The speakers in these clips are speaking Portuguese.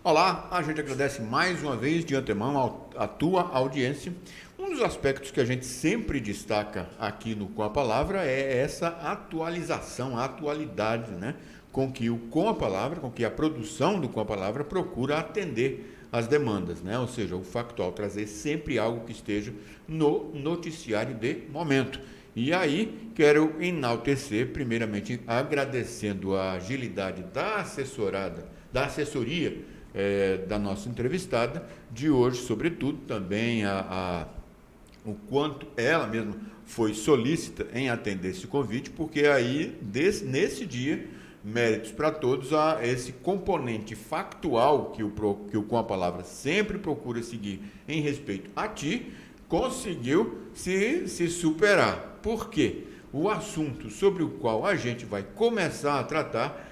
Olá, a gente agradece mais uma vez de antemão a tua audiência. Um dos aspectos que a gente sempre destaca aqui no Com a Palavra é essa atualização, a atualidade, né? Com que o Com a Palavra, com que a produção do Com a Palavra procura atender as demandas, né? Ou seja, o factual, trazer sempre algo que esteja no noticiário de momento. E aí, quero enaltecer, primeiramente, agradecendo a agilidade da assessoria da nossa entrevistada de hoje, sobretudo, também o quanto ela mesma foi solícita em atender esse convite, porque aí, nesse dia, méritos para todos a esse componente factual que o Com a Palavra sempre procura seguir em respeito a ti, conseguiu se superar. Por quê? O assunto sobre o qual a gente vai começar a tratar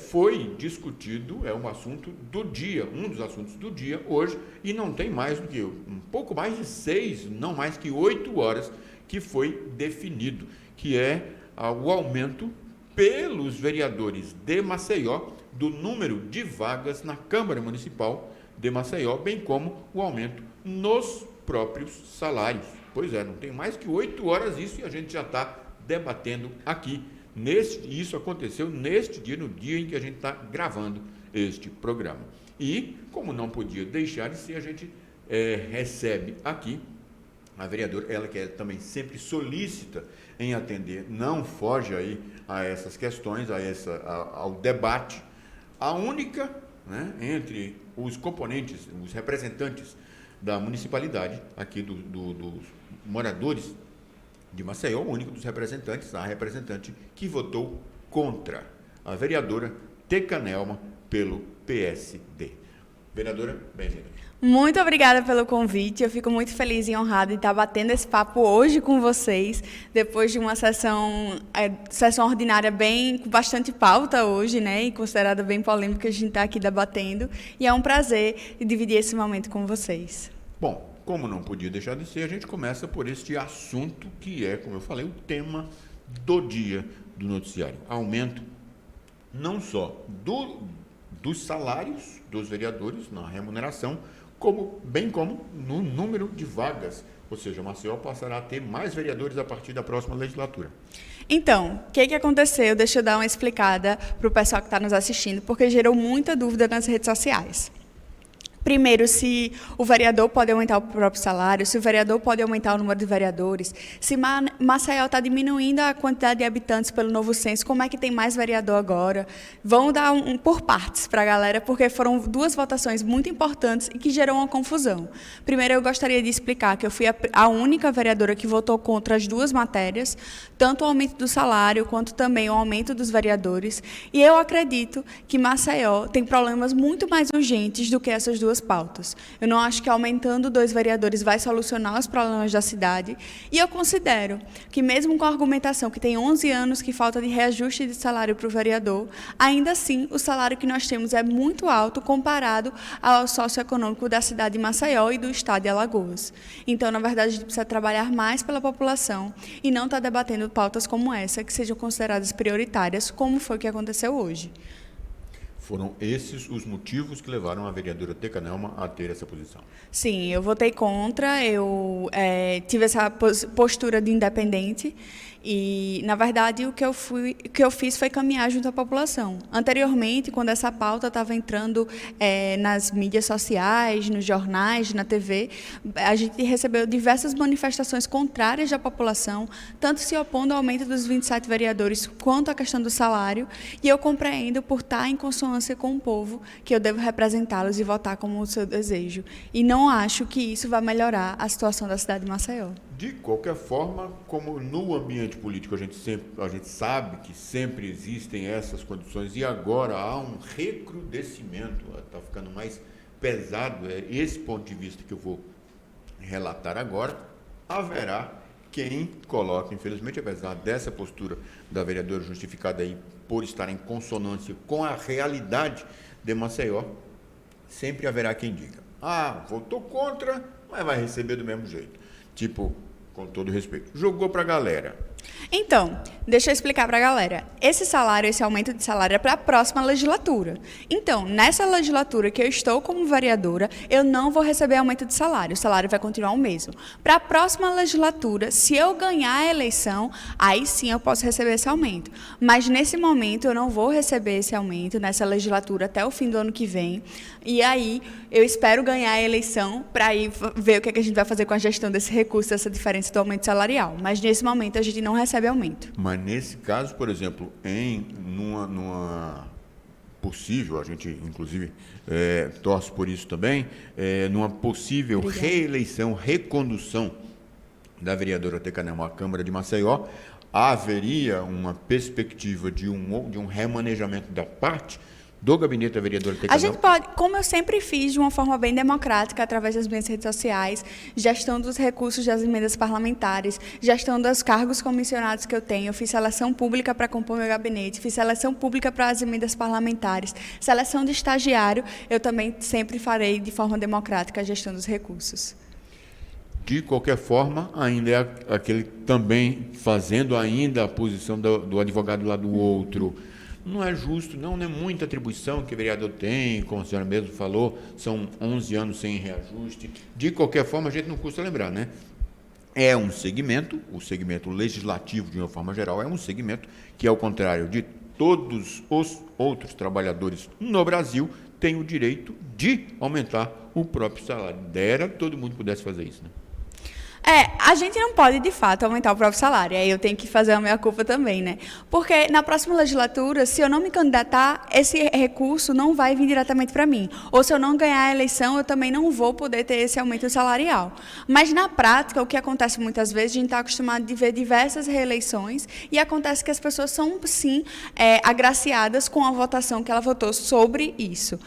foi discutido, é um assunto do dia, um dos assuntos do dia hoje, e não tem mais do que um pouco mais de 6, não mais que 8 horas que foi definido, que é o aumento pelos vereadores de Maceió do número de vagas na Câmara Municipal de Maceió, bem como o aumento nos próprios salários. Pois é, não tem mais que 8 horas isso e a gente já está debatendo aqui. Isso aconteceu neste dia, no dia em que a gente está gravando este programa. E, como não podia deixar de ser, a gente recebe aqui a vereadora, ela que é também sempre solícita em atender, não foge aí a essas questões, ao debate, a única, né, entre os componentes, os representantes da municipalidade, aqui dos moradores de Maceió, o único dos representantes, a representante que votou contra, a vereadora Teca Nelma, pelo PSD. Vereadora, bem-vinda. Muito obrigada pelo convite, eu fico muito feliz e honrada de estar batendo esse papo hoje com vocês, depois de uma sessão ordinária com bastante pauta hoje, né, e considerada bem polêmica, a gente está aqui debatendo, e é um prazer dividir esse momento com vocês. Bom, como não podia deixar de ser, a gente começa por este assunto que é, como eu falei, o tema do dia do noticiário. Aumento não só dos salários dos vereadores na remuneração, bem como no número de vagas. Ou seja, Maceió passará a ter mais vereadores a partir da próxima legislatura. Então, o que aconteceu? Deixa eu dar uma explicada para o pessoal que está nos assistindo, porque gerou muita dúvida nas redes sociais. Primeiro, se o vereador pode aumentar o próprio salário, se o vereador pode aumentar o número de vereadores, se Maceió está diminuindo a quantidade de habitantes pelo novo censo, como é que tem mais vereador agora? Vamos dar por partes para a galera, porque foram 2 votações muito importantes e que gerou uma confusão. Primeiro, eu gostaria de explicar que eu fui a única vereadora que votou contra as 2 matérias, tanto o aumento do salário quanto também o aumento dos vereadores, e eu acredito que Maceió tem problemas muito mais urgentes do que essas 2 pautas. Eu não acho que aumentando 2 vereadores vai solucionar os problemas da cidade, e eu considero que mesmo com a argumentação que tem 11 anos que falta de reajuste de salário para o vereador, ainda assim o salário que nós temos é muito alto comparado ao socioeconômico da cidade de Maceió e do estado de Alagoas. Então, na verdade, a gente precisa trabalhar mais pela população e não estar debatendo pautas como essa, que sejam consideradas prioritárias, como foi o que aconteceu hoje. Foram esses os motivos que levaram a vereadora Teca Nelma a ter essa posição? Sim, eu votei contra, eu tive essa postura de independente e, na verdade, o que eu fiz foi caminhar junto à população. Anteriormente, quando essa pauta estava entrando nas mídias sociais, nos jornais, na TV, a gente recebeu diversas manifestações contrárias da população, tanto se opondo ao aumento dos 27 vereadores, quanto à questão do salário, e eu compreendo, por estar em consonância com o povo, que eu devo representá-los e votar como o seu desejo. E não acho que isso vai melhorar a situação da cidade de Maceió. De qualquer forma, como no ambiente político a gente sabe que sempre existem essas condições e agora há um recrudescimento, está ficando mais pesado, esse ponto de vista que eu vou relatar agora, haverá quem coloque, infelizmente, apesar dessa postura da vereadora justificada aí por estar em consonância com a realidade de Maceió, sempre haverá quem diga, votou contra, mas vai receber do mesmo jeito. Tipo, com todo respeito, jogou para a galera. Então, deixa eu explicar para a galera. Esse aumento de salário é para a próxima legislatura. Então, nessa legislatura que eu estou como vereadora, eu não vou receber aumento de salário. O salário vai continuar o mesmo. Para a próxima legislatura, se eu ganhar a eleição, aí sim eu posso receber esse aumento. Mas, nesse momento, eu não vou receber esse aumento nessa legislatura até o fim do ano que vem. E aí, eu espero ganhar a eleição para ir ver o que a gente vai fazer com a gestão desse recurso, dessa diferença do aumento salarial. Mas, nesse momento, a gente não recebe aumento. Mas nesse caso, por exemplo, numa possível, a gente inclusive torce por isso também, numa possível reeleição, recondução da vereadora Tecanema à Câmara de Maceió, haveria uma perspectiva de um remanejamento da parte do gabinete da vereadora Tecanema? A gente pode, como eu sempre fiz, de uma forma bem democrática, através das minhas redes sociais, gestão dos recursos das emendas parlamentares, gestão dos cargos comissionados que eu tenho, eu fiz seleção pública para compor meu gabinete, fiz seleção pública para as emendas parlamentares, seleção de estagiário, eu também sempre farei de forma democrática a gestão dos recursos. De qualquer forma, ainda é aquele também fazendo ainda a posição do advogado lá do outro. Não é justo, não é muita atribuição que o vereador tem, como a senhora mesmo falou, são 11 anos sem reajuste. De qualquer forma, a gente não custa lembrar, né? É um segmento, o segmento legislativo, de uma forma geral, é um segmento que, ao contrário de todos os outros trabalhadores no Brasil, tem o direito de aumentar o próprio salário. Dera todo mundo pudesse fazer isso, né? A gente não pode, de fato, aumentar o próprio salário. Aí eu tenho que fazer a minha culpa também, né? Porque na próxima legislatura, se eu não me candidatar, esse recurso não vai vir diretamente para mim. Ou se eu não ganhar a eleição, eu também não vou poder ter esse aumento salarial. Mas, na prática, o que acontece muitas vezes, a gente está acostumado de ver diversas reeleições e acontece que as pessoas são, sim, agraciadas com a votação que ela votou sobre isso.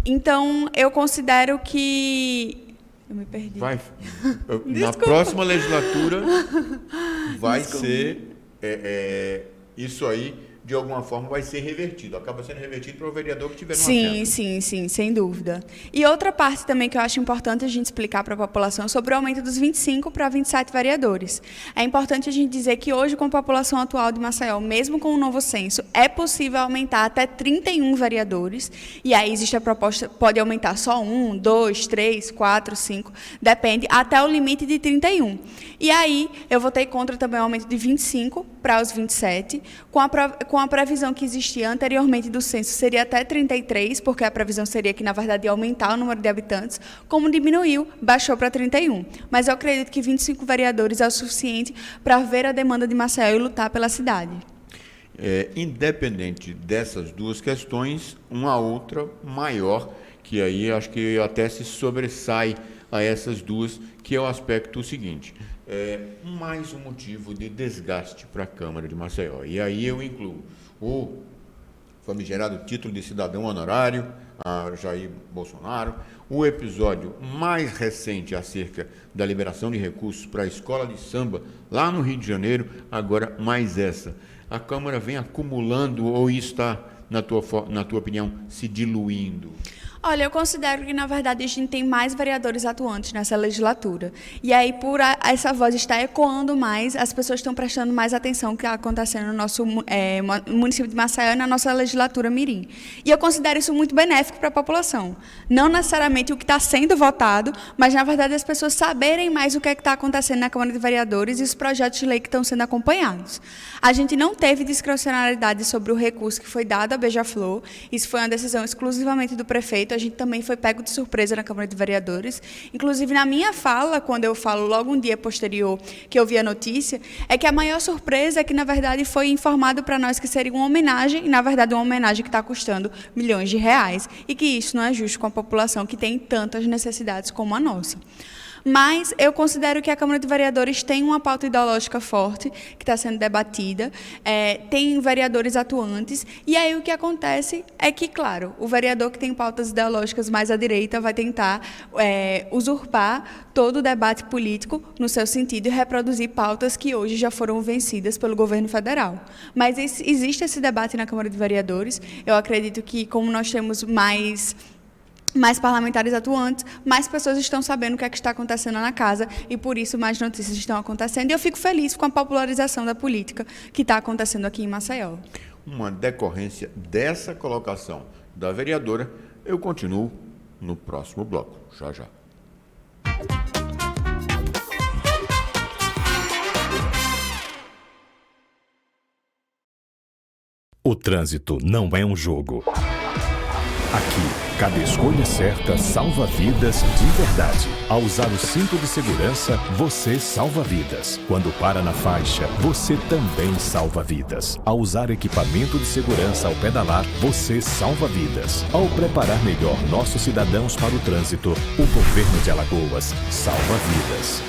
Então, eu considero que... Eu me perdi. Na próxima legislatura vai ser isso aí, de alguma forma, vai ser revertido. Acaba sendo revertido para o vereador que tiver no assento. Sim, sem dúvida. E outra parte também que eu acho importante a gente explicar para a população é sobre o aumento dos 25 para 27 vereadores. É importante a gente dizer que hoje, com a população atual de Maceió, mesmo com o novo censo, é possível aumentar até 31 vereadores. E aí existe a proposta, pode aumentar só 1, 2, 3, 4, 5, depende, até o limite de 31. E aí eu votei contra também o aumento de 25 para os 27, com a previsão que existia anteriormente do censo, seria até 33, porque a previsão seria que, na verdade, ia aumentar o número de habitantes. Como diminuiu, baixou para 31. Mas eu acredito que 25 vereadores é o suficiente para ver a demanda de Maceió e lutar pela cidade. Independente dessas duas questões, uma outra maior, que aí acho que até se sobressai a essas duas, que é o aspecto seguinte: mais um motivo de desgaste para a Câmara de Maceió. E aí eu incluo o famigerado título de cidadão honorário a Jair Bolsonaro, o episódio mais recente acerca da liberação de recursos para a escola de samba lá no Rio de Janeiro, agora mais essa. A Câmara vem acumulando ou está, na tua opinião, se diluindo? Olha, eu considero que, na verdade, a gente tem mais vereadores atuantes nessa legislatura. E aí, por essa voz estar ecoando mais, as pessoas estão prestando mais atenção ao que está acontecendo no nosso município de Maceió e na nossa legislatura mirim. E eu considero isso muito benéfico para a população. Não necessariamente o que está sendo votado, mas, na verdade, as pessoas saberem mais o que é que está acontecendo na Câmara de Vereadores e os projetos de lei que estão sendo acompanhados. A gente não teve discricionalidade sobre o recurso que foi dado à Beija-Flor. Isso foi uma decisão exclusivamente do prefeito. A gente também foi pego de surpresa na Câmara de Vereadores. Inclusive, na minha fala, quando eu falo logo um dia posterior que eu vi a notícia, é que a maior surpresa é que, na verdade, foi informado para nós que seria uma homenagem, e, na verdade, uma homenagem que está custando milhões de reais, e que isso não é justo com a população que tem tantas necessidades como a nossa. Mas eu considero que a Câmara de Vereadores tem uma pauta ideológica forte, que está sendo debatida, tem vereadores atuantes, e aí o que acontece é que, claro, o vereador que tem pautas ideológicas mais à direita vai tentar usurpar todo o debate político no seu sentido e reproduzir pautas que hoje já foram vencidas pelo governo federal. Mas existe esse debate na Câmara de Vereadores. Eu acredito que, como nós temos mais mais parlamentares atuantes, mais pessoas estão sabendo o que é que está acontecendo na casa e, por isso, mais notícias estão acontecendo. E eu fico feliz com a popularização da política que está acontecendo aqui em Maceió. Uma decorrência dessa colocação da vereadora, eu continuo no próximo bloco. Já, já. O trânsito não é um jogo. Aqui, cada escolha certa salva vidas de verdade. Ao usar o cinto de segurança, você salva vidas. Quando para na faixa, você também salva vidas. Ao usar equipamento de segurança ao pedalar, você salva vidas. Ao preparar melhor nossos cidadãos para o trânsito, o governo de Alagoas salva vidas.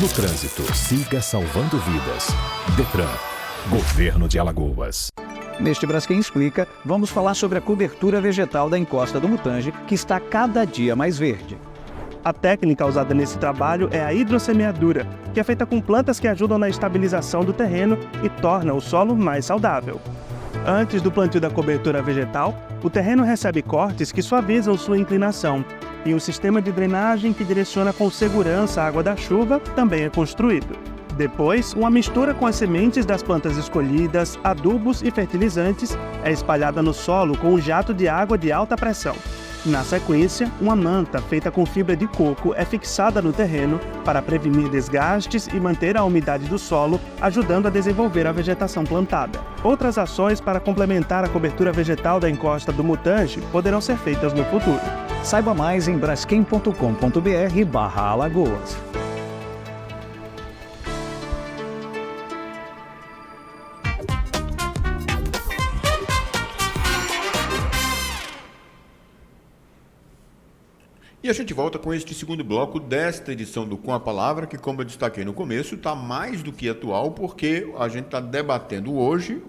No trânsito, siga salvando vidas. Detran, Governo de Alagoas. Neste Braskem Explica, vamos falar sobre a cobertura vegetal da encosta do Mutange, que está cada dia mais verde. A técnica usada nesse trabalho é a hidrossemeadura, que é feita com plantas que ajudam na estabilização do terreno e torna o solo mais saudável. Antes do plantio da cobertura vegetal, o terreno recebe cortes que suavizam sua inclinação, e um sistema de drenagem que direciona com segurança a água da chuva também é construído. Depois, uma mistura com as sementes das plantas escolhidas, adubos e fertilizantes é espalhada no solo com um jato de água de alta pressão. Na sequência, uma manta feita com fibra de coco é fixada no terreno para prevenir desgastes e manter a umidade do solo, ajudando a desenvolver a vegetação plantada. Outras ações para complementar a cobertura vegetal da encosta do Mutange poderão ser feitas no futuro. Saiba mais em braskem.com.br/Alagoas. E a gente volta com este segundo bloco desta edição do Com a Palavra, que, como eu destaquei no começo, está mais do que atual, porque a gente está debatendo hoje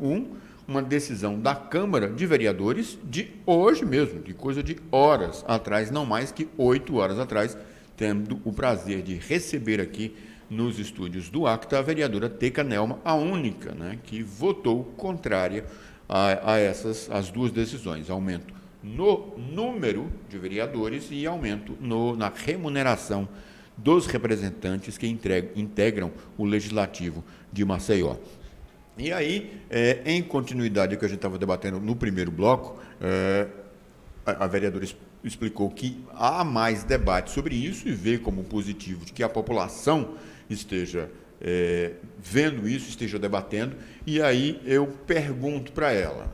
uma decisão da Câmara de Vereadores de hoje mesmo, de coisa de horas atrás, não mais que 8 horas atrás, tendo o prazer de receber aqui nos estúdios do ACTA a vereadora Teca Nelma, a única, né, que votou contrária a essas as duas decisões, aumento no número de vereadores e aumento na remuneração dos representantes que integram o Legislativo de Maceió. E aí, em continuidade ao que a gente estava debatendo no primeiro bloco, a vereadora explicou que há mais debate sobre isso e vê como positivo de que a população esteja vendo isso, esteja debatendo. E aí eu pergunto para ela,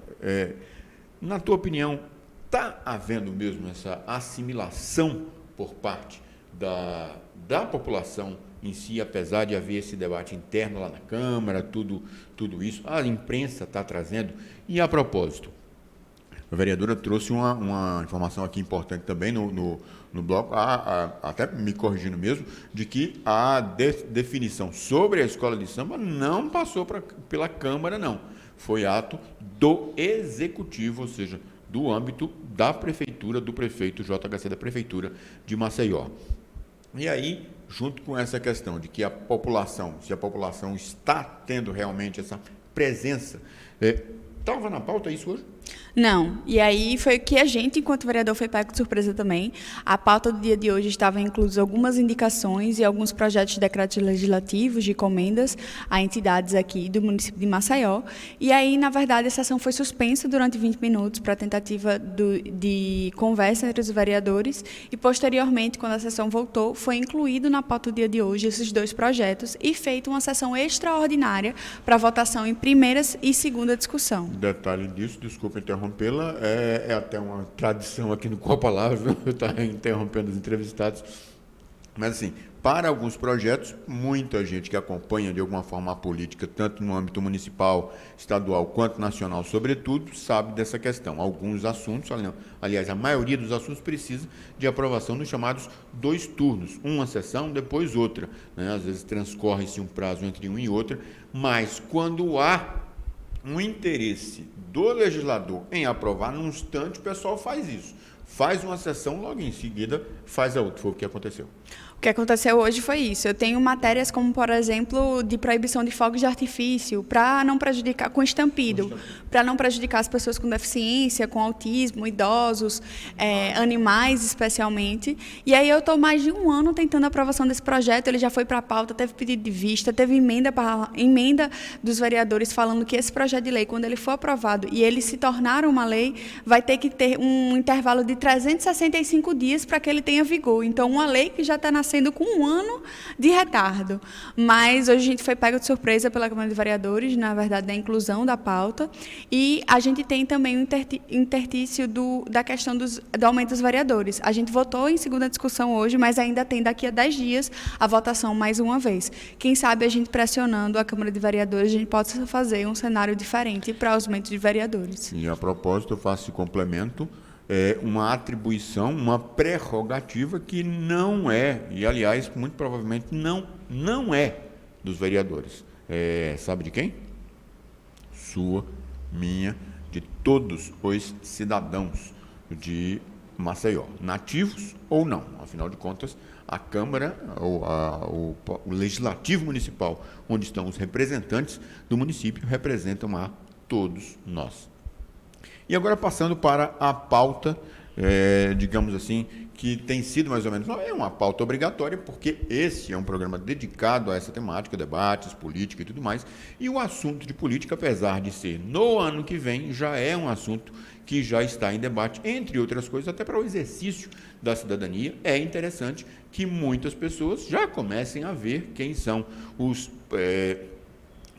na tua opinião, está havendo mesmo essa assimilação por parte da população em si, apesar de haver esse debate interno lá na Câmara, tudo isso, a imprensa está trazendo. E a propósito, a vereadora trouxe uma informação aqui importante também no bloco, até me corrigindo mesmo, de que a definição sobre a escola de samba não passou pela Câmara, não. Foi ato do Executivo, ou seja, do âmbito da Prefeitura, do prefeito JHC da Prefeitura de Maceió. E aí, junto com essa questão de que se a população está tendo realmente essa presença, estava na pauta isso hoje? Não, e aí foi o que a gente, enquanto vereador, foi pego de surpresa também. A pauta do dia de hoje estava inclusa algumas indicações e alguns projetos de decretos legislativos, de emendas a entidades aqui do município de Maceió. E aí, na verdade, a sessão foi suspensa durante 20 minutos para tentativa de conversa entre os vereadores e, posteriormente, quando a sessão voltou, foi incluído na pauta do dia de hoje esses dois projetos e feita uma sessão extraordinária para votação em primeira e segunda discussão. Detalhe disso, desculpa interrompê-la, é até uma tradição aqui no Com a Palavra, eu estou interrompendo os entrevistados, mas assim, para alguns projetos, muita gente que acompanha de alguma forma a política, tanto no âmbito municipal, estadual, quanto nacional, sobretudo, sabe dessa questão. Alguns assuntos, aliás, a maioria dos assuntos precisa de aprovação nos chamados 2 turnos, uma sessão, depois outra, né? Às vezes transcorre-se um prazo entre um e outra, mas quando há um interesse do legislador em aprovar, num instante o pessoal faz isso. faz uma sessão, logo em seguida faz a outra. Foi o que aconteceu. O que aconteceu hoje foi isso. Eu tenho matérias como, por exemplo, de proibição de fogos de artifício, para não prejudicar, com estampido, para não prejudicar as pessoas com deficiência, com autismo, idosos, animais especialmente. E aí eu estou mais de um ano tentando a aprovação desse projeto, ele já foi para a pauta, teve pedido de vista, teve emenda dos vereadores falando que esse projeto de lei, quando ele for aprovado e ele se tornar uma lei, vai ter que ter um intervalo de 365 dias para que ele tenha vigor. Então, uma lei que já está nascendo com um ano de retardo. Mas hoje a gente foi pego de surpresa pela Câmara de Vereadores, na verdade, da inclusão da pauta, e a gente tem também o intertício da questão do aumento dos vereadores. A gente votou em segunda discussão hoje, mas ainda tem daqui a 10 dias a votação mais uma vez. Quem sabe a gente pressionando a Câmara de Vereadores, a gente possa fazer um cenário diferente para os aumentos de vereadores. E a propósito, eu faço esse complemento, uma atribuição, uma prerrogativa que não é, e aliás, muito provavelmente não é dos vereadores. Sabe de quem? Sua, minha, de todos os cidadãos de Maceió, nativos ou não. Afinal de contas, a Câmara, o Legislativo Municipal, onde estão os representantes do município, representam a todos nós. E agora passando para a pauta, digamos assim, que tem sido mais ou menos, não é uma pauta obrigatória, porque esse é um programa dedicado a essa temática, debates, política e tudo mais, e o assunto de política, apesar de ser no ano que vem, já é um assunto que já está em debate, entre outras coisas, até para o exercício da cidadania. É interessante que muitas pessoas já comecem a ver quem são os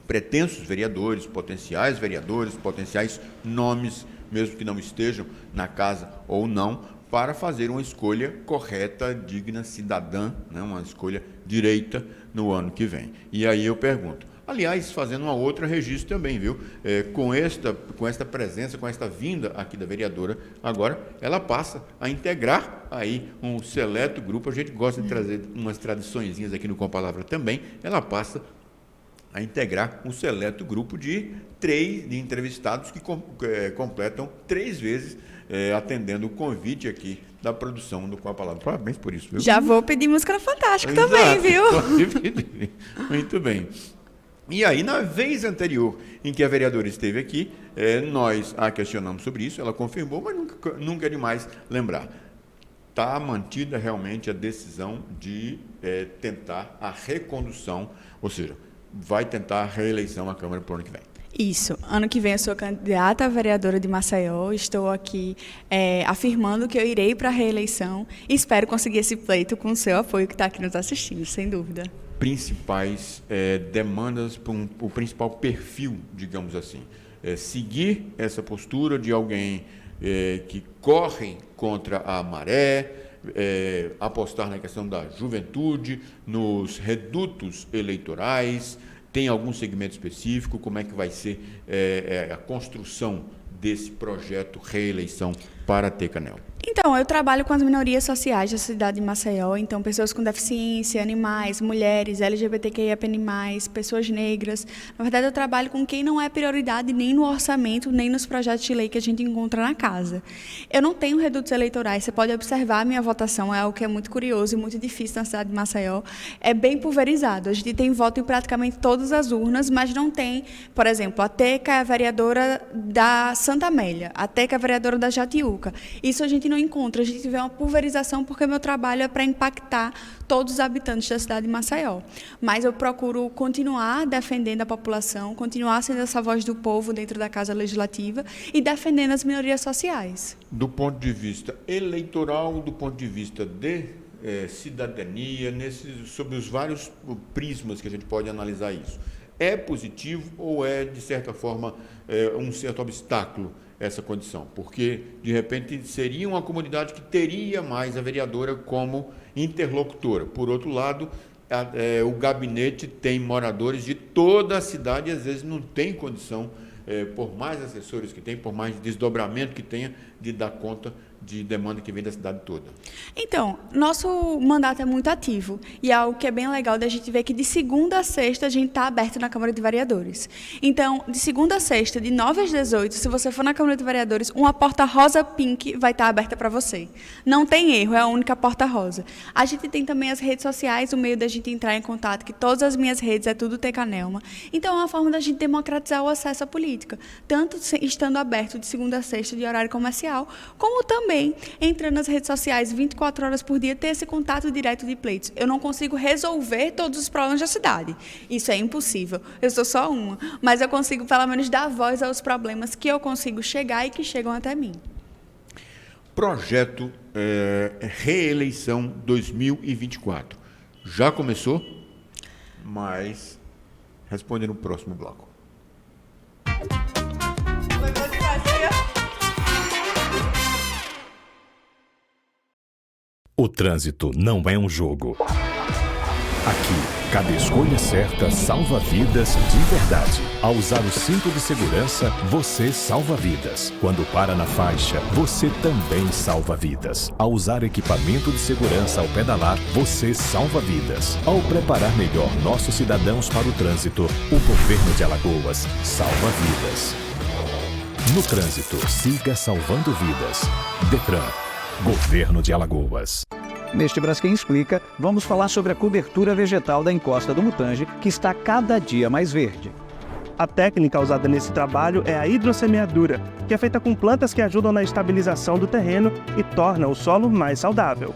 pretensos vereadores, potenciais nomes, mesmo que não estejam na casa ou não, para fazer uma escolha correta, digna, cidadã, né, uma escolha direita no ano que vem. E aí eu pergunto, aliás, fazendo uma outra registro também, viu? Com esta presença, com esta vinda aqui da vereadora, agora ela passa a integrar aí um seleto grupo, a gente gosta de trazer umas tradiçõezinhas aqui no Com a Palavra também, ela passa a integrar um seleto grupo de entrevistados que completam 3 vezes atendendo o convite aqui da produção do Com a Palavra. Parabéns por isso, viu? Já vou pedir música no Fantástico também, viu? Muito bem. E aí, na vez anterior em que a vereadora esteve aqui, nós a questionamos sobre isso, ela confirmou, mas nunca é demais lembrar. Está mantida realmente a decisão de tentar a recondução, ou seja, vai tentar a reeleição à Câmara para o ano que vem. Isso. Ano que vem eu sou candidata a vereadora de Maceió. Estou aqui afirmando que eu irei para a reeleição e espero conseguir esse pleito com o seu apoio que está aqui nos assistindo, sem dúvida. Principais demandas, o principal perfil, digamos assim. Seguir essa postura de alguém que corre contra a maré, apostar na questão da juventude, nos redutos eleitorais. Tem algum segmento específico? Como é que vai ser a construção desse projeto reeleição para Tecanel? Então, eu trabalho com as minorias sociais da cidade de Maceió, então pessoas com deficiência, animais, mulheres, LGBTQIAP+, pessoas negras. Na verdade, eu trabalho com quem não é prioridade nem no orçamento, nem nos projetos de lei que a gente encontra na casa. Eu não tenho redutos eleitorais, você pode observar a minha votação, é algo que é muito curioso e muito difícil na cidade de Maceió. É bem pulverizado, a gente tem voto em praticamente todas as urnas, mas não tem, por exemplo, a Teca é a vereadora da Santa Amélia, a Teca é a vereadora da Jatiuca. Isso a gente não encontra, a gente vê uma pulverização porque meu trabalho é para impactar todos os habitantes da cidade de Maceió. Mas eu procuro continuar defendendo a população, continuar sendo essa voz do povo dentro da Casa Legislativa e defendendo as minorias sociais. Do ponto de vista eleitoral, do ponto de vista de cidadania, sobre os vários prismas que a gente pode analisar isso, é positivo ou é, de certa forma, um certo obstáculo essa condição? Porque, de repente, seria uma comunidade que teria mais a vereadora como interlocutora. Por outro lado, o gabinete tem moradores de toda a cidade e, às vezes, não tem condição, por mais assessores que tem, por mais desdobramento que tenha, de dar conta de demanda que vem da cidade toda? Então, nosso mandato é muito ativo e é algo que é bem legal da gente ver que de segunda a sexta a gente está aberto na Câmara de Vereadores. Então, de segunda a sexta, de 9 às 18, se você for na Câmara de Vereadores, uma porta rosa pink vai estar aberta para você. Não tem erro, é a única porta rosa. A gente tem também as redes sociais, o meio da gente entrar em contato, que todas as minhas redes é tudo Tecanelma. Então, é uma forma da gente democratizar o acesso à política, tanto estando aberto de segunda a sexta de horário comercial, como também entrando nas redes sociais 24 horas por dia, ter esse contato direto de pleitos. Eu não consigo resolver todos os problemas da cidade. Isso é impossível. Eu sou só uma. Mas eu consigo, pelo menos, dar voz aos problemas que eu consigo chegar e que chegam até mim. Projeto Reeleição 2024. Já começou, mas responde no próximo bloco. O trânsito não é um jogo. Aqui, cada escolha certa salva vidas de verdade. Ao usar o cinto de segurança, você salva vidas. Quando para na faixa, você também salva vidas. Ao usar equipamento de segurança ao pedalar, você salva vidas. Ao preparar melhor nossos cidadãos para o trânsito, o governo de Alagoas salva vidas. No trânsito, siga salvando vidas. Detran, Governo de Alagoas. Neste Braskem Explica, vamos falar sobre a cobertura vegetal da encosta do Mutange, que está cada dia mais verde. A técnica usada nesse trabalho é a hidrossemeadura, que é feita com plantas que ajudam na estabilização do terreno e torna o solo mais saudável.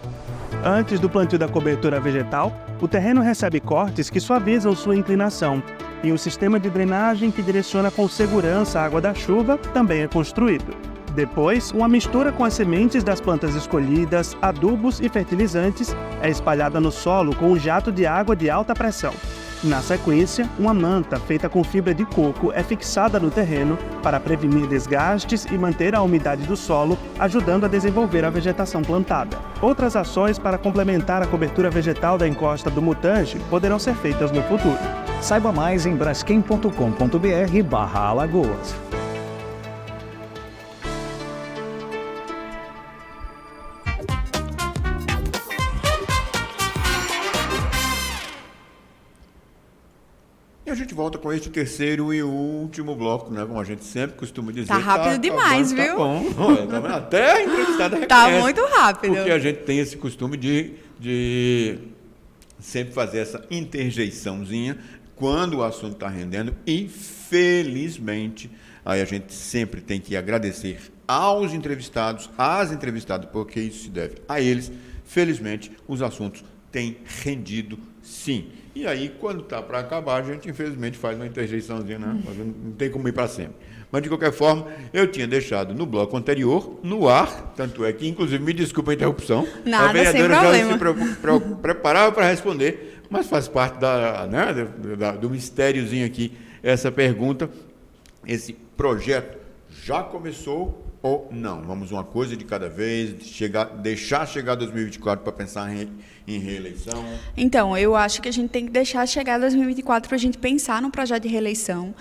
Antes do plantio da cobertura vegetal, o terreno recebe cortes que suavizam sua inclinação, e um sistema de drenagem que direciona com segurança a água da chuva também é construído. Depois, uma mistura com as sementes das plantas escolhidas, adubos e fertilizantes é espalhada no solo com um jato de água de alta pressão. Na sequência, uma manta feita com fibra de coco é fixada no terreno para prevenir desgastes e manter a umidade do solo, ajudando a desenvolver a vegetação plantada. Outras ações para complementar a cobertura vegetal da encosta do Mutange poderão ser feitas no futuro. Saiba mais em braskem.com.br/Alagoas. E a gente volta com este terceiro e último bloco, né? Como a gente sempre costuma dizer. Tá rápido demais, viu? Tá bom. Olha, até a entrevistada reconhece. Tá muito rápido. Porque a gente tem esse costume de sempre fazer essa interjeiçãozinha quando o assunto está rendendo. E, felizmente, aí a gente sempre tem que agradecer aos entrevistados, às entrevistadas, porque isso se deve a eles. Felizmente, os assuntos têm rendido, sim. E aí, quando está para acabar, a gente, infelizmente, faz uma interjeiçãozinha, né? Não tem como ir para sempre. Mas, de qualquer forma, eu tinha deixado no bloco anterior, no ar, tanto é que, inclusive, me desculpa a interrupção. Nada, a vereadora sem já problema. se preparava para responder, mas faz parte do mistériozinho aqui, essa pergunta. Esse projeto já começou ou não? Vamos uma coisa de cada vez, deixar chegar 2024 para pensar em reeleição? Então, eu acho que a gente tem que deixar chegar 2024 para a gente pensar num projeto de reeleição.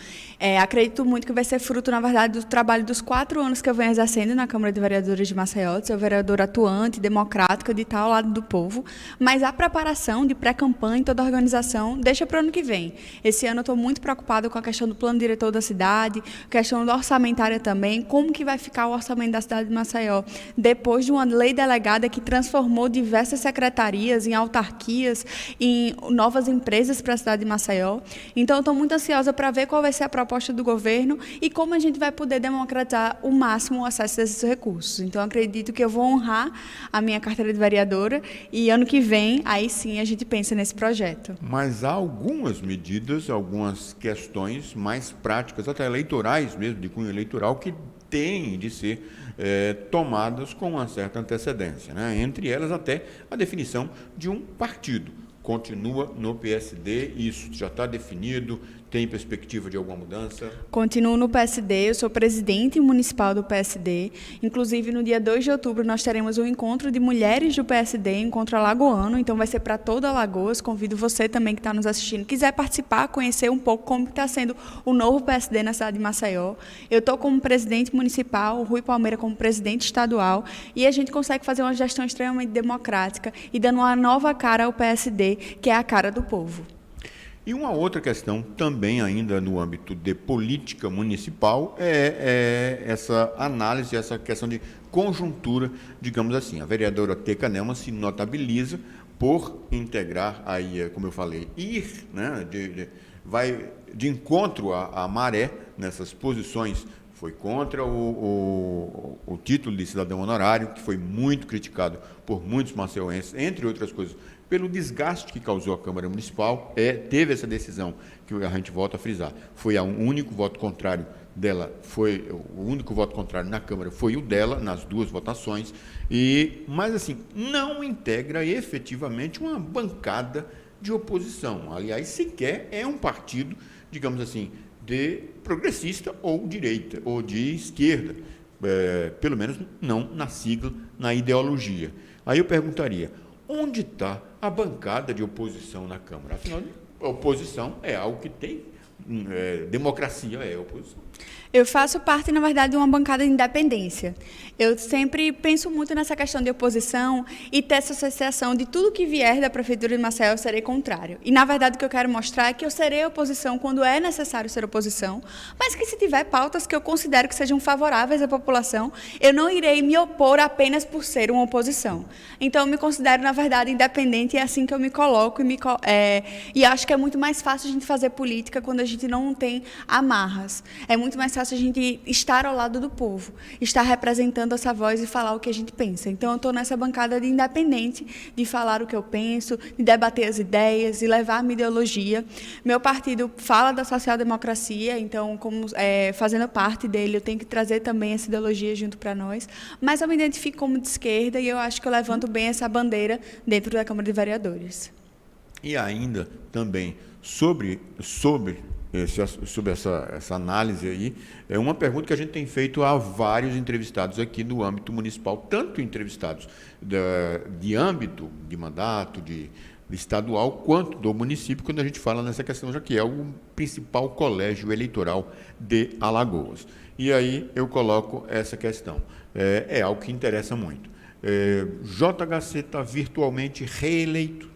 Acredito muito que vai ser fruto, na verdade, do trabalho dos 4 anos que eu venho exercendo na Câmara de Vereadores de Maceió, de ser vereadora atuante, democrática, de estar ao lado do povo, mas a preparação de pré-campanha, toda a organização, deixa para o ano que vem. Esse ano eu estou muito preocupada com a questão do plano diretor da cidade, questão da orçamentária também, como que vai ficar o orçamento da cidade de Maceió, depois de uma lei delegada que transformou diversas secretarias em autarquias, em novas empresas para a cidade de Maceió. Então, eu estou muito ansiosa para ver qual vai ser a proposta do governo e como a gente vai poder democratizar o máximo o acesso a esses recursos. Então, acredito que eu vou honrar a minha carteira de vereadora e ano que vem, aí sim, a gente pensa nesse projeto. Mas há algumas medidas, algumas questões mais práticas, até eleitorais mesmo, de cunho eleitoral, que têm de ser tomadas com uma certa antecedência, né? Entre elas até a definição de um partido. Continua no PSD, isso já está definido, Tem perspectiva de alguma mudança? Continuo no PSD, eu sou presidente municipal do PSD. Inclusive, no dia 2 de outubro, nós teremos um encontro de mulheres do PSD, encontro alagoano, então vai ser para toda Alagoas. Convido você também que está nos assistindo, quiser participar, conhecer um pouco como está sendo o novo PSD na cidade de Maceió. Eu estou como presidente municipal, o Rui Palmeira como presidente estadual, e a gente consegue fazer uma gestão extremamente democrática e dando uma nova cara ao PSD, que é a cara do povo. E uma outra questão, também ainda no âmbito de política municipal, é essa análise, essa questão de conjuntura, digamos assim. A vereadora Teca Nelma se notabiliza por integrar, aí, como eu falei, né, vai de encontro à maré nessas posições. Foi contra o título de cidadão honorário, que foi muito criticado por muitos maceienses, entre outras coisas, pelo desgaste que causou a Câmara Municipal. Teve essa decisão, que a gente volta a frisar. Foi o único voto contrário dela, o único voto contrário na Câmara foi o dela, nas duas votações, mas assim, não integra efetivamente uma bancada de oposição. Aliás, sequer é um partido, digamos assim, de progressista ou direita, ou de esquerda, pelo menos não na sigla, na ideologia. Aí eu perguntaria, onde está a bancada de oposição na Câmara? Afinal, a oposição é algo que tem, democracia é oposição. Eu faço parte, na verdade, de uma bancada de independência. Eu sempre penso muito nessa questão de oposição e ter essa associação de tudo que vier da Prefeitura de Maceió, eu serei contrário. E, na verdade, o que eu quero mostrar é que eu serei oposição quando é necessário ser oposição, mas que se tiver pautas que eu considero que sejam favoráveis à população, eu não irei me opor apenas por ser uma oposição. Então, eu me considero, na verdade, independente e é assim que eu me coloco e acho que é muito mais fácil a gente fazer política quando a gente não tem amarras. É muito mais fácil a gente estar ao lado do povo, estar representando essa voz e falar o que a gente pensa. Então, eu estou nessa bancada de independente, de falar o que eu penso, de debater as ideias, de levar a minha ideologia. Meu partido fala da social-democracia, então, fazendo parte dele, eu tenho que trazer também essa ideologia junto para nós, mas eu me identifico como de esquerda e eu acho que eu levanto bem essa bandeira dentro da Câmara de Vereadores. E ainda também sobre essa análise aí, é uma pergunta que a gente tem feito a vários entrevistados aqui no âmbito municipal, tanto entrevistados de âmbito de mandato, de estadual, quanto do município, quando a gente fala nessa questão, já que é o principal colégio eleitoral de Alagoas. E aí eu coloco essa questão. É algo que interessa muito. JHC está virtualmente reeleito?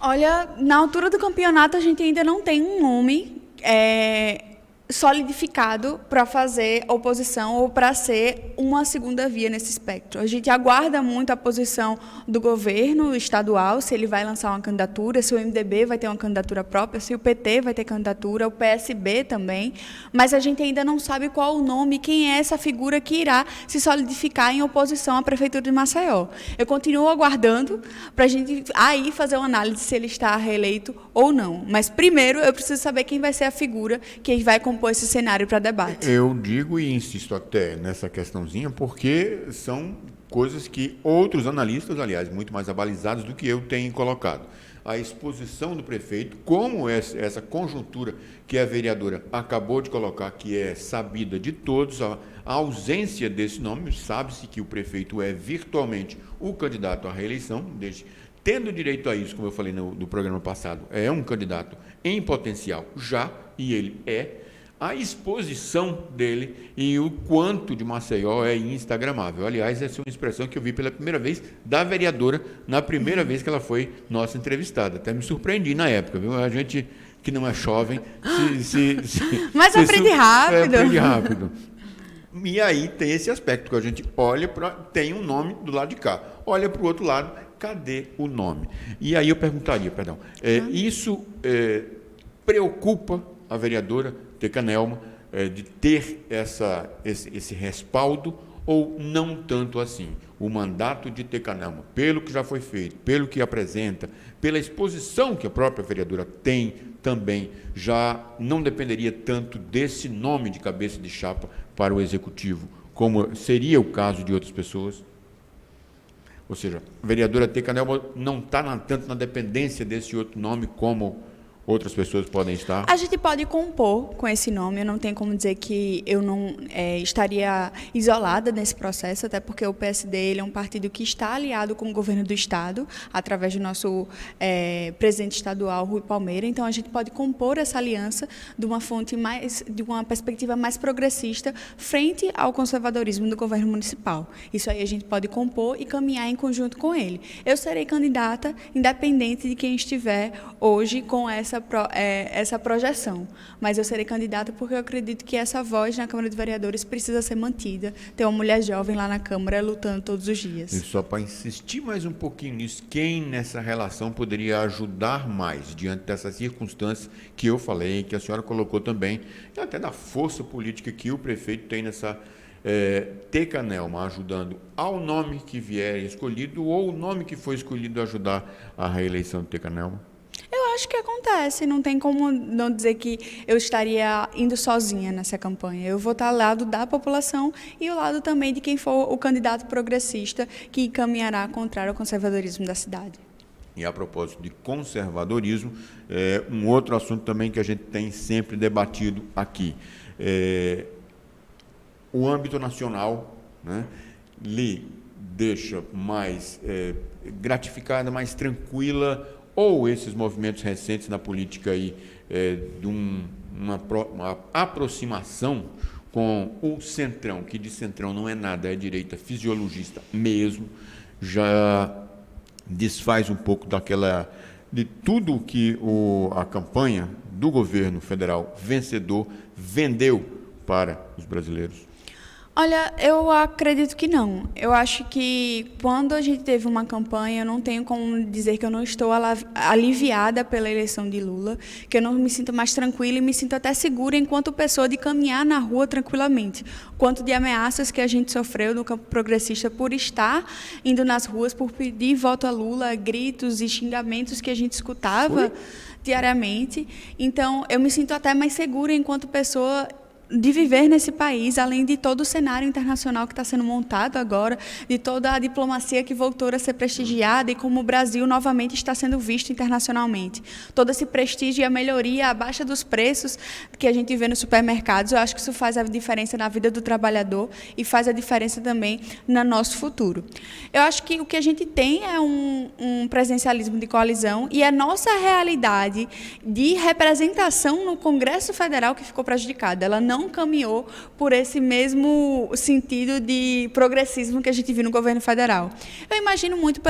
Olha, na altura do campeonato a gente ainda não tem um nome solidificado para fazer oposição ou para ser uma segunda via nesse espectro. A gente aguarda muito a posição do governo estadual, se ele vai lançar uma candidatura, se o MDB vai ter uma candidatura própria, se o PT vai ter candidatura, o PSB também, mas a gente ainda não sabe qual o nome, quem é essa figura que irá se solidificar em oposição à Prefeitura de Maceió. Eu continuo aguardando para a gente aí fazer uma análise se ele está reeleito ou não, mas primeiro eu preciso saber quem vai ser a figura que vai compor esse cenário para debate. Eu digo e insisto até nessa questãozinha, porque são coisas que outros analistas, aliás, muito mais abalizados do que eu, têm colocado. A exposição do prefeito, como essa conjuntura que a vereadora acabou de colocar, que é sabida de todos, a ausência desse nome, sabe-se que o prefeito é virtualmente o candidato à reeleição, tendo direito a isso, como eu falei no programa passado, é um candidato em potencial já, e ele a exposição dele e o quanto de Maceió é instagramável. Aliás, essa é uma expressão que eu vi pela primeira vez da vereadora, na primeira vez que ela foi nossa entrevistada. Até me surpreendi na época, viu? A gente que não é jovem... Mas aprende rápido. Aprende rápido. E aí tem esse aspecto que a gente olha para... Tem um nome do lado de cá. Olha para o outro lado, cadê o nome? E aí eu perguntaria, isso preocupa a vereadora Teca Nelma de ter esse respaldo ou não tanto assim? O mandato de Teca Nelma, pelo que já foi feito, pelo que apresenta, pela exposição que a própria vereadora tem também, já não dependeria tanto desse nome de cabeça de chapa para o executivo, como seria o caso de outras pessoas? Ou seja, a vereadora Teca Nelma não está tanto na dependência desse outro nome como outras pessoas podem estar? A gente pode compor com esse nome, eu não tenho como dizer que eu não estaria isolada nesse processo, até porque o PSD ele é um partido que está aliado com o governo do Estado, através do nosso presidente estadual, Rui Palmeira, então a gente pode compor essa aliança de uma perspectiva mais progressista frente ao conservadorismo do governo municipal. Isso aí a gente pode compor e caminhar em conjunto com ele. Eu serei candidata independente de quem estiver hoje com essa projeção. Mas eu serei candidata porque eu acredito que essa voz na Câmara de Vereadores precisa ser mantida. Ter uma mulher jovem lá na Câmara lutando todos os dias. E só para insistir mais um pouquinho nisso, quem nessa relação poderia ajudar mais diante dessas circunstâncias que eu falei, que a senhora colocou também, e até da força política que o prefeito tem nessa Teca Nelma, ajudando ao nome que vier escolhido ou o nome que foi escolhido ajudar a reeleição de Teca Nelma? Eu acho que acontece, não tem como não dizer que eu estaria indo sozinha nessa campanha. Eu vou estar ao lado da população e ao lado também de quem for o candidato progressista que caminhará contrário ao conservadorismo da cidade. E a propósito de conservadorismo, um outro assunto também que a gente tem sempre debatido aqui. O âmbito nacional, né, lhe deixa mais gratificada, mais tranquila, ou esses movimentos recentes na política aí, de uma aproximação com o centrão, que de centrão não é nada, é direita fisiologista mesmo, já desfaz um pouco de tudo que a campanha do governo federal vencedor vendeu para os brasileiros? Olha, eu acredito que não. Eu acho que quando a gente teve uma campanha, eu não tenho como dizer que eu não estou aliviada pela eleição de Lula, que eu não me sinto mais tranquila e me sinto até segura enquanto pessoa de caminhar na rua tranquilamente. Quanto de ameaças que a gente sofreu no campo progressista por estar indo nas ruas, por pedir voto a Lula, gritos e xingamentos que a gente escutava diariamente. Então, eu me sinto até mais segura enquanto pessoa de viver nesse país, além de todo o cenário internacional que está sendo montado agora, de toda a diplomacia que voltou a ser prestigiada e como o Brasil novamente está sendo visto internacionalmente. Todo esse prestígio e a melhoria, a baixa dos preços que a gente vê nos supermercados, eu acho que isso faz a diferença na vida do trabalhador e faz a diferença também no nosso futuro. Eu acho que o que a gente tem é um presencialismo de coalizão e a nossa realidade de representação no Congresso Federal que ficou prejudicada. Ela não caminhou por esse mesmo sentido de progressismo que a gente viu no governo federal. Eu imagino muito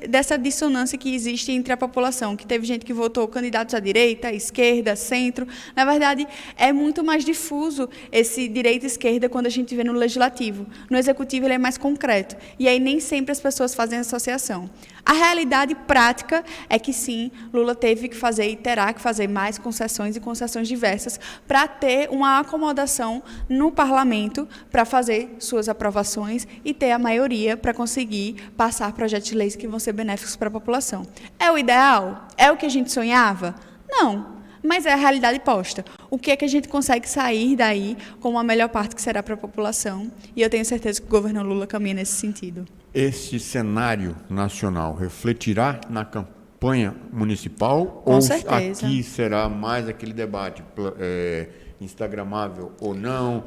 dessa dissonância que existe entre a população, que teve gente que votou candidatos à direita, à esquerda, centro. Na verdade, é muito mais difuso esse direita e esquerda quando a gente vê no legislativo. No executivo, ele é mais concreto. E aí nem sempre as pessoas fazem associação. A realidade prática é que, sim, Lula teve que fazer e terá que fazer mais concessões e concessões diversas para ter uma acomodação no parlamento para fazer suas aprovações e ter a maioria para conseguir passar projetos de leis que vão ser benéficos para a população. É o ideal? É o que a gente sonhava? Não. Mas é a realidade posta. O que é que a gente consegue sair daí com a melhor parte que será para a população? E eu tenho certeza que o governo Lula caminha nesse sentido. Esse cenário nacional refletirá na campanha municipal? Com ou certeza. Aqui será mais aquele debate instagramável ou não,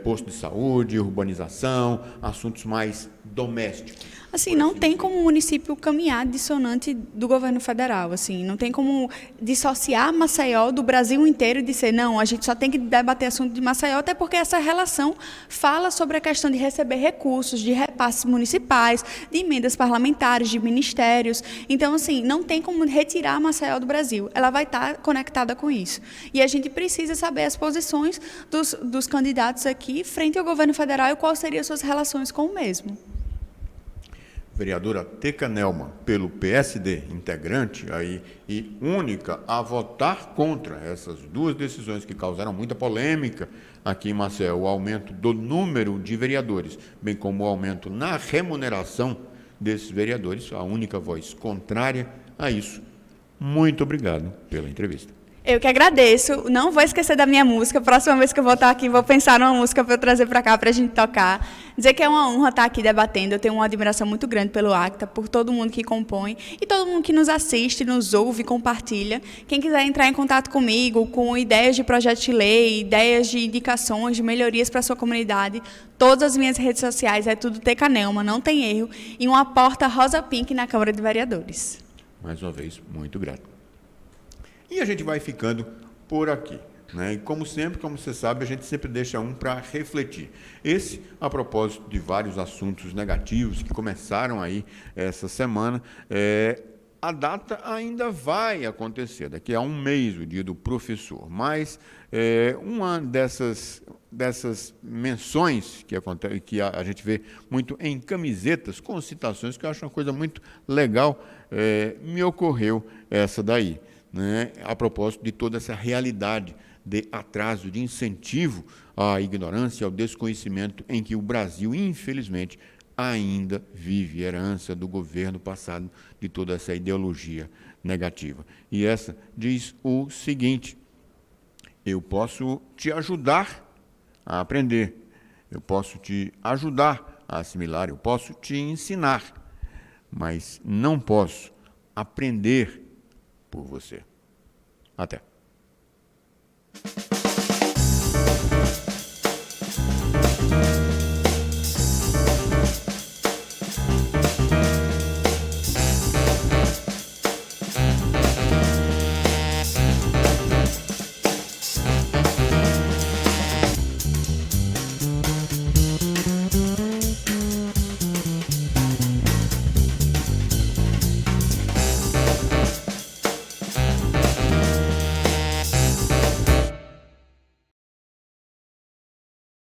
posto de saúde, urbanização, assuntos mais domésticos? Assim, não tem como o município caminhar dissonante do governo federal. Assim, não tem como dissociar Maceió do Brasil inteiro e dizer, não, a gente só tem que debater assunto de Maceió, até porque essa relação fala sobre a questão de receber recursos, de repasses municipais, de emendas parlamentares, de ministérios. Então, assim, não tem como retirar Maceió do Brasil. Ela vai estar conectada com isso. E a gente precisa saber as posições dos candidatos aqui frente ao governo federal e quais seriam suas relações com o mesmo. Vereadora Teca Nelma, pelo PSD, integrante aí e única a votar contra essas duas decisões que causaram muita polêmica aqui em Maceió, o aumento do número de vereadores, bem como o aumento na remuneração desses vereadores, a única voz contrária a isso. Muito obrigado pela entrevista. Eu que agradeço. Não vou esquecer da minha música. Próxima vez que eu voltar aqui, vou pensar numa música para eu trazer para cá para a gente tocar. Dizer que é uma honra estar aqui debatendo. Eu tenho uma admiração muito grande pelo ACTA, por todo mundo que compõe e todo mundo que nos assiste, nos ouve, compartilha. Quem quiser entrar em contato comigo com ideias de projetos de lei, ideias de indicações, de melhorias para a sua comunidade, todas as minhas redes sociais é tudo Tecanelma, não tem erro, e uma porta rosa pink na Câmara de Vereadores. Mais uma vez, muito grato. E a gente vai ficando por aqui, né? E como sempre, como você sabe, a gente sempre deixa um para refletir. Esse, a propósito de vários assuntos negativos que começaram aí essa semana, a data ainda vai acontecer, daqui a um mês, o dia do professor, mas uma dessas menções que a gente vê muito em camisetas com citações, que eu acho uma coisa muito legal, me ocorreu essa daí, né, a propósito de toda essa realidade de atraso, de incentivo à ignorância, ao desconhecimento em que o Brasil, infelizmente, ainda vive, herança do governo passado, de toda essa ideologia negativa. E essa diz o seguinte: eu posso te ajudar a aprender, eu posso te ajudar a assimilar, eu posso te ensinar, mas não posso aprender por você. Até.